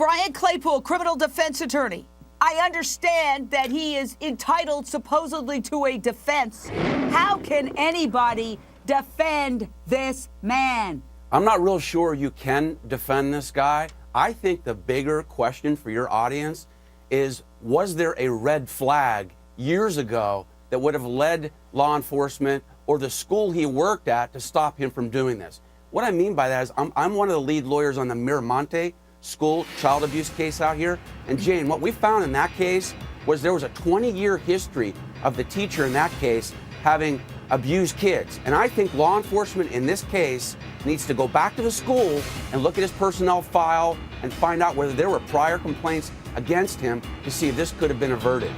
Brian Claypool, criminal defense attorney. I understand that he is entitled supposedly to a defense. How can anybody defend this man? I'm not real sure you can defend this guy. I think the bigger question for your audience is, was there a red flag years ago that would have led law enforcement or the school he worked at to stop him from doing this? What I mean by that is I'm one of the lead lawyers on the Miramonte school child abuse case out here. And Jane, what we found in that case was there was a 20-year history of the teacher in that case having abused kids. And I think law enforcement in this case needs to go back to the school and look at his personnel file and find out whether there were prior complaints against him to see if this could have been averted.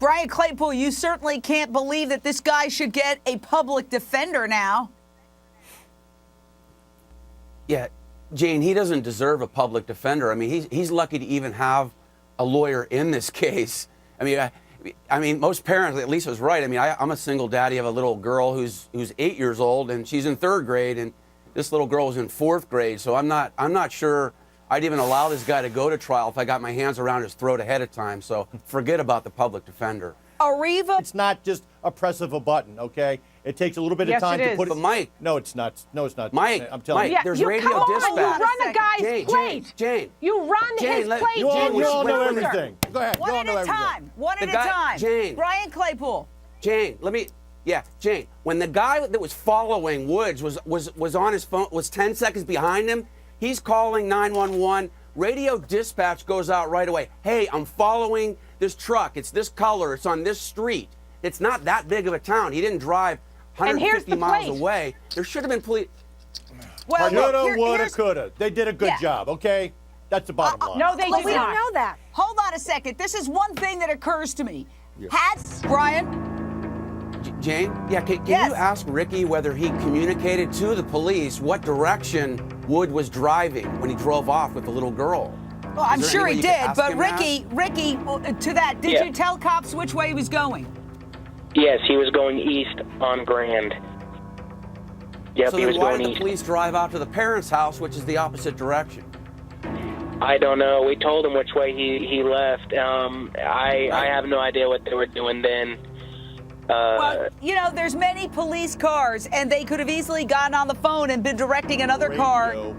Brian Claypool, you certainly can't believe that this guy should get a public defender now. Yeah, Jane, he doesn't deserve a public defender. I mean, he's lucky to even have a lawyer in this case. I mean, most parents, at least was right. I mean, I'm a single daddy of a little girl who's 8 years old, and she's in 3rd grade, and this little girl was in 4th grade. So I'm not sure I'd even allow this guy to go to trial if I got my hands around his throat ahead of time. So forget about the public defender. Arriva? It's not just a press of a button, okay? It takes a little bit of time to put it. But Mike. No, it's not. No, it's not. Mike. I'm telling you. There's radio dispatch. You run a guy's plate. Jane. You run his plate. You all know everything. Go ahead. One at a time. One at a time. Jane. Brian Claypool. Jane, Jane, when the guy that was following Woods was on his phone, was 10 seconds behind him, he's calling 911. Radio dispatch goes out right away. Hey, I'm following this truck. It's this color. It's on this street. It's not that big of a town. He didn't drive 150 miles away. There should have been police. Well, coulda, woulda, coulda. They did a good job, okay? That's the bottom line. No, they did not. We don't know that. Hold on a second. This is one thing that occurs to me. Brian? Jane, can you ask Ricky whether he communicated to the police what direction Wood was driving when he drove off with the little girl? Well, I'm sure he did, but Ricky, to that, did you tell cops which way he was going? Yes, he was going east on Grand. Yep, so he was why going did the east. police drive out to the parents' house, which is the opposite direction? I don't know. We told him which way he left. I have no idea what they were doing then. Well, you know, there's many police cars, and they could have easily gotten on the phone and been directing another car